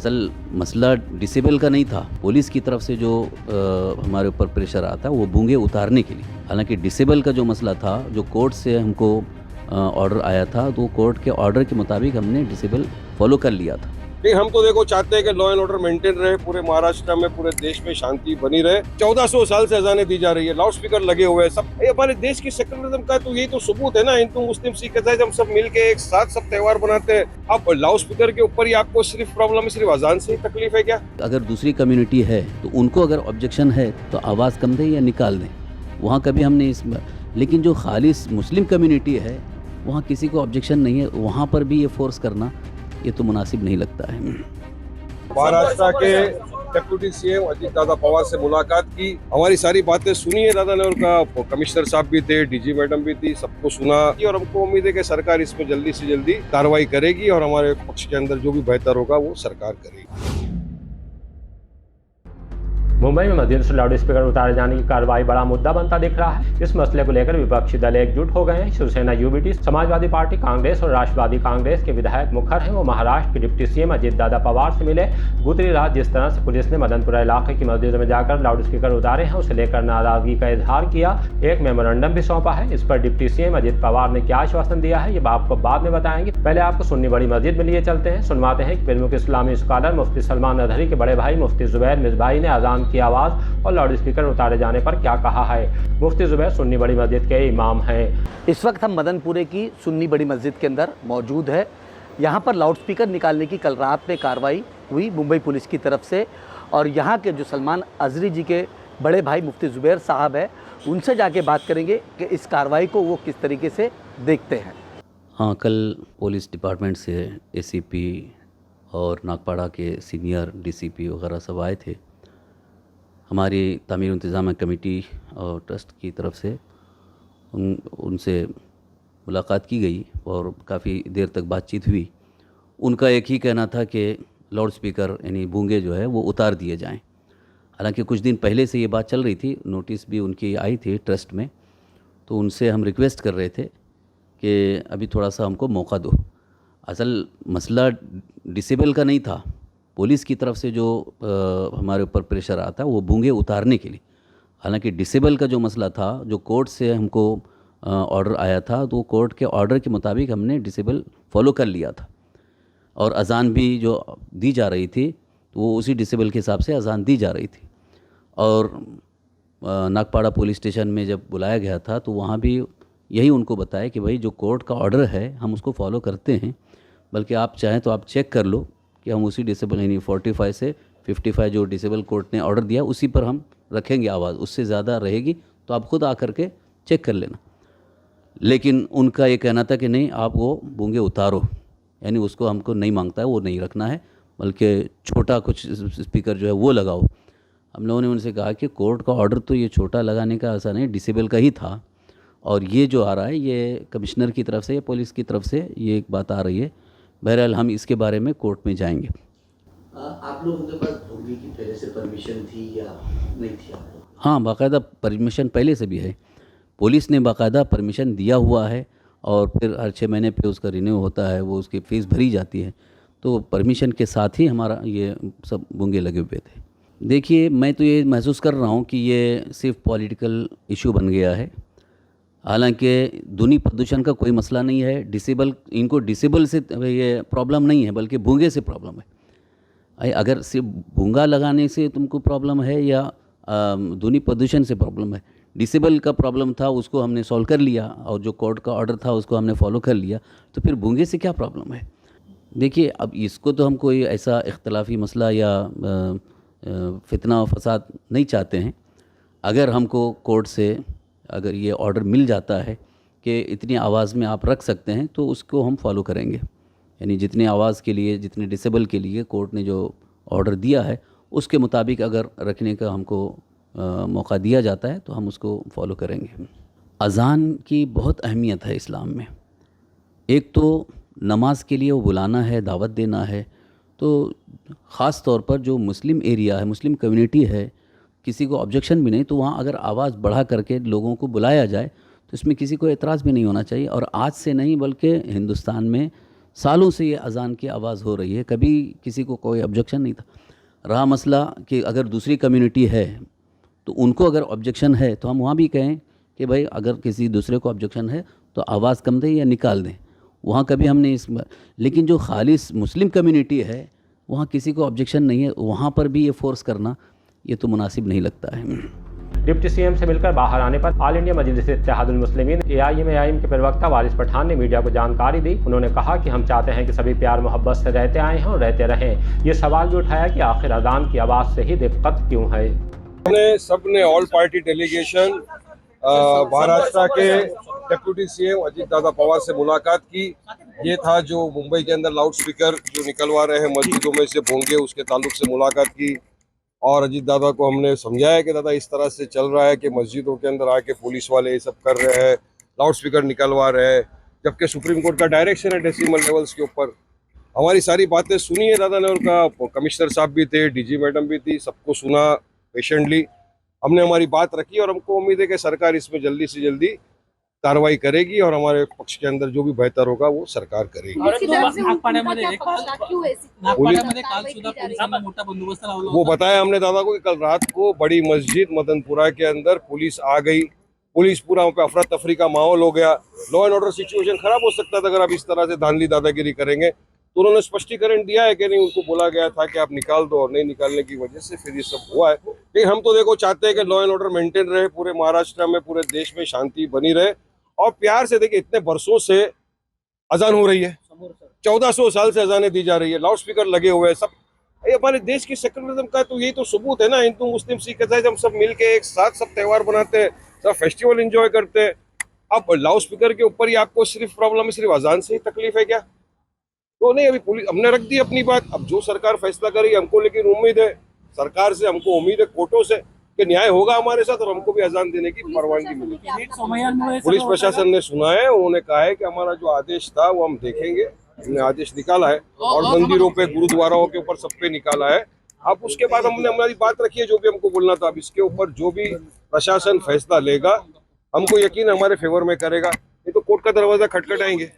असल मसला डिसेबल का नहीं था, पुलिस की तरफ से जो हमारे ऊपर प्रेशर आता है वो बूंगे उतारने के लिए। हालांकि डिसेबल का जो मसला था, जो कोर्ट से हमको ऑर्डर आया था, तो कोर्ट के ऑर्डर के मुताबिक हमने डिसेबल फॉलो कर लिया था। नहीं, हम तो देखो चाहते हैं कि लॉ एंड ऑर्डर मेंटेन रहे, पूरे महाराष्ट्र में, पूरे देश में शांति बनी रहे। 1400 साल से अजानें दी जा रही है, लाउड स्पीकर लगे हुए हैं, सब ये हमारे देश की सेक्युलरिज्म का तो यही तो सबूत है ना। हिंदू मुस्लिम सिख ईसाई हम सब मिलके एक साथ सब त्योहार बनाते हैं। अब लाउड स्पीकर के ऊपर ही आपको सिर्फ प्रॉब्लम है, सिर्फ अजान से ही तकलीफ है क्या? अगर दूसरी कम्युनिटी है तो उनको अगर ऑब्जेक्शन है तो आवाज़ कम दें या निकाल दें, वहाँ कभी हमने लेकिन जो खालिस मुस्लिम कम्युनिटी है वहाँ किसी को ऑब्जेक्शन नहीं है, वहाँ पर भी ये फोर्स करना ये तो मुनासिब नहीं लगता है। महाराष्ट्र के डेप्यूटी सीएम अजीत दादा पवार से मुलाकात की, हमारी सारी बातें सुनी है दादा ने, उनका कमिश्नर साहब भी थे, डीजी मैडम भी थी, सबको सुना और हमको उम्मीद है कि सरकार इसमें जल्दी से जल्दी कार्रवाई करेगी और हमारे पक्ष के अंदर जो भी बेहतर होगा वो सरकार करेगी। मुंबई में मस्जिद से लाउड स्पीकर उतारे जाने की कार्रवाई बड़ा मुद्दा बनता दिख रहा है। इस मसले को लेकर विपक्षी दल एकजुट हो गए हैं। शिवसेना, यूबीटी, समाजवादी पार्टी, कांग्रेस और राष्ट्रवादी कांग्रेस के विधायक मुखर हैं। वो महाराष्ट्र के डिप्टी सीएम अजीत दादा पवार से मिले। गुजरी रात जिस तरह से पुलिस ने मदनपुरा इलाके की मस्जिद में जाकर लाउड स्पीकर उतारे हैं, उसे लेकर नाराजगी का इजहार किया। एक मेमोरेंडम भी सौंपा है। इस पर डिप्टी सीएम अजीत पवार ने क्या आश्वासन दिया है, ये आपको बाद में बताएंगे। पहले आपको सुन्नी बड़ी मस्जिद में लिए चलते हैं, सुनवाते हैं कि प्रमुख इस्लामी स्कॉलर मुफ्ती सलमान अजहरी के बड़े भाई मुफ्ती जुबैर मिसबाही ने अजान की आवाज़ और लाउड स्पीकर उतारे जाने पर क्या कहा है। मुफ्ती जुबैर सुन्नी बड़ी मस्जिद के इमाम हैं। इस वक्त हम मदनपुरे की सुन्नी बड़ी मस्जिद के अंदर मौजूद है। यहाँ पर लाउड स्पीकर निकालने की कल रात में कार्रवाई हुई मुंबई पुलिस की तरफ से, और यहाँ के जो सलमान अजहरी जी के बड़े भाई मुफ्ती जुबैर साहब है, उनसे जाके बात करेंगे कि इस कार्रवाई को वो किस तरीके से देखते हैं। हाँ, कल पुलिस डिपार्टमेंट से एसीपी और नागपाड़ा के सीनियर डीसीपी वगैरह सब आए थे। हमारी तामीर इंतज़ाम कमेटी और ट्रस्ट की तरफ से उनसे मुलाकात की गई और काफ़ी देर तक बातचीत हुई। उनका एक ही कहना था कि लाउड स्पीकर यानी बूंगे जो है वो उतार दिए जाएं। हालांकि कुछ दिन पहले से ये बात चल रही थी, नोटिस भी उनकी आई थी ट्रस्ट में, तो उनसे हम रिक्वेस्ट कर रहे थे कि अभी थोड़ा सा हमको मौका दो। असल मसला डिसेबल का नहीं था, पुलिस की तरफ से जो हमारे ऊपर प्रेशर आता है वो बूंगे उतारने के लिए। हालांकि डिसेबल का जो मसला था, जो कोर्ट से हमको ऑर्डर आया था, तो कोर्ट के ऑर्डर के मुताबिक हमने डिसेबल फॉलो कर लिया था और अजान भी जो दी जा रही थी तो वो उसी डिसेबल के हिसाब से अजान दी जा रही थी। और नागपाड़ा पुलिस स्टेशन में जब बुलाया गया था तो वहाँ भी यही उनको बताया कि भाई जो कोर्ट का ऑर्डर है हम उसको फॉलो करते हैं, बल्कि आप चाहें तो आप चेक कर लो कि हम उसी डिसेबल यानी 45 से 55 जो डिसेबल कोर्ट ने ऑर्डर दिया उसी पर हम रखेंगे आवाज़, उससे ज़्यादा रहेगी तो आप खुद आकर के चेक कर लेना। लेकिन उनका ये कहना था कि नहीं, आप वो बूंगे उतारो, यानी उसको हमको नहीं मांगता है, वो नहीं रखना है, बल्कि छोटा कुछ स्पीकर जो है वो लगाओ। हम लोगों ने उनसे कहा कि कोर्ट का ऑर्डर तो ये छोटा लगाने का ऐसा नहीं, डिसेबल का ही था, और ये जो आ रहा है ये कमिश्नर की तरफ से या पुलिस की तरफ से ये एक बात आ रही है। बहरहाल हम इसके बारे में कोर्ट में जाएंगे। आप लोगों के पास बूंगे की पहले से परमिशन थी या नहीं थी आप लोग? हाँ, बाकायदा परमिशन पहले से भी है, पुलिस ने बाकायदा परमिशन दिया हुआ है और फिर हर 6 महीने पे उसका रिन्यू होता है, वो उसकी फ़ीस भरी जाती है, तो परमिशन के साथ ही हमारा ये सब बूंगे लगे हुए थे। देखिए, मैं तो ये महसूस कर रहा हूँ कि ये सिर्फ पॉलिटिकल इशू बन गया है। हालांकि ध्वनि प्रदूषण का कोई मसला नहीं है, इनको डिसेबल से ये प्रॉब्लम नहीं है, बल्कि बूंगे से प्रॉब्लम है। अगर सिर्फ बूंगा लगाने से तुमको प्रॉब्लम है या ध्वनि प्रदूषण से प्रॉब्लम है, डिसेबल का प्रॉब्लम था उसको हमने सॉल्व कर लिया और जो कोर्ट का ऑर्डर था उसको हमने फॉलो कर लिया, तो फिर बूंगे से क्या प्रॉब्लम है। देखिए, अब इसको तो हम कोई ऐसा इख्तलाफी मसला या फितना और फसाद नहीं चाहते हैं। अगर हमको कोर्ट से अगर ये ऑर्डर मिल जाता है कि इतनी आवाज़ में आप रख सकते हैं तो उसको हम फॉलो करेंगे, यानी जितनी आवाज़ के लिए, जितने डिसेबल के लिए कोर्ट ने जो ऑर्डर दिया है उसके मुताबिक अगर रखने का हमको मौका दिया जाता है तो हम उसको फॉलो करेंगे। अज़ान की बहुत अहमियत है इस्लाम में। एक तो नमाज के लिए वो बुलाना है, दावत देना है, तो ख़ास तौर पर जो मुस्लिम एरिया है, मुस्लिम कम्युनिटी है, किसी को ऑब्जेक्शन भी नहीं, तो वहाँ अगर आवाज़ बढ़ा करके लोगों को बुलाया जाए तो इसमें किसी को एतराज़ भी नहीं होना चाहिए। और आज से नहीं बल्कि हिंदुस्तान में सालों से ये अजान की आवाज़ हो रही है, कभी किसी को कोई ऑब्जेक्शन नहीं था। रहा मसला कि अगर दूसरी कम्युनिटी है तो उनको अगर ऑब्जेक्शन है तो हम वहाँ भी कहें कि भाई अगर किसी दूसरे को ऑब्जेक्शन है तो आवाज़ कम दें या निकाल दें। वहाँ कभी हमने लेकिन जो खालिस मुस्लिम कम्युनिटी है वहाँ किसी को ऑब्जेक्शन नहीं है, वहाँ पर भी ये फोर्स करना ये तो मुनासिब नहीं लगता है। डिप्टी सीएम से मिलकर बाहर आने पर ऑल इंडिया मजलिस इत्तेहादुल मुस्लिमीन AIM के प्रवक्ता वारिस पठान ने मीडिया को जानकारी दी। उन्होंने कहा कि हम चाहते हैं कि सभी प्यार मोहब्बत से रहते आए हैं और रहते रहें। ये सवाल भी उठाया कि आखिर अजान की आवाज़ से ही दिक्कत क्यों है। हमने सबने ऑल पार्टी डेलीगेशन महाराष्ट्र के डिप्टी सीएम अजीत दादा पवार से मुलाकात की। ये था जो मुंबई के अंदर लाउड स्पीकर जो निकलवा रहे हैं मस्जिदों में से भोंगे, उसके ताल्लुक से मुलाकात की और अजीत दादा को हमने समझाया कि दादा इस तरह से चल रहा है कि मस्जिदों के अंदर आके पुलिस वाले ये सब कर रहे हैं, लाउड स्पीकर निकलवा रहे हैं, जबकि सुप्रीम कोर्ट का डायरेक्शन है डेसिमल लेवल्स के ऊपर। हमारी सारी बातें सुनी है दादा ने, उनका कमिश्नर साहब भी थे, DG मैडम भी थी, सबको सुना पेशेंटली। हमने हमारी बात रखी और हमको उम्मीद है कि सरकार इसमें जल्दी से जल्दी कार्रवाई करेगी और हमारे पक्ष के अंदर जो भी बेहतर होगा वो सरकार करेगी। वो बताया हमने दादा को कि कल रात को बड़ी मस्जिद मदनपुरा के अंदर पुलिस आ गई, पुलिस पूरा वहाँ पे अफरा तफरी का माहौल हो गया, लॉ एंड ऑर्डर सिचुएशन खराब हो सकता था अगर आप इस तरह से धांधली दादागिरी करेंगे। तो उन्होंने स्पष्टीकरण दिया है कि नहीं, उनको बोला गया था कि आप निकाल दो और नहीं निकालने की वजह से फिर ये सब हुआ है। लेकिन हम तो देखो चाहते हैं कि लॉ एंड ऑर्डर मेंटेन रहे, पूरे महाराष्ट्र में पूरे देश में शांति बनी रहे और प्यार से। देखिए इतने बरसों से अजान हो रही है, 1400 साल से अजानें दी जा रही है, लाउड स्पीकर लगे हुए हैं, सब ये हमारे देश की सेक्युलरिज्म का तो यही तो सबूत है ना। हिंदू मुस्लिम सिख ईसाई हम सब मिलके एक साथ सब त्यौहार बनाते हैं, सब फेस्टिवल एंजॉय करते हैं। अब लाउड स्पीकर के ऊपर ही आपको सिर्फ प्रॉब्लम है, सिर्फ अजान से ही तकलीफ है क्या? तो नहीं, अभी पुलिस हमने रख दी अपनी बात, अब जो सरकार फैसला करेगी हमको, लेकिन उम्मीद है सरकार से, हमको उम्मीद है कोर्टों से कि न्याय होगा हमारे साथ और हमको भी अजान देने की परवानगी मिलेगी। पुलिस प्रशासन ने सुना है, उन्होंने कहा है कि हमारा जो आदेश था वो हम देखेंगे, हमने आदेश निकाला है और मंदिरों पे गुरुद्वाराओं के ऊपर सब पे निकाला है। अब उसके बाद हमने हमारी बात रखी है जो भी हमको बोलना था। अब इसके ऊपर जो भी प्रशासन फैसला लेगा हमको यकीन हमारे फेवर में करेगा, नहीं तो कोर्ट का दरवाजा खटखटाएंगे।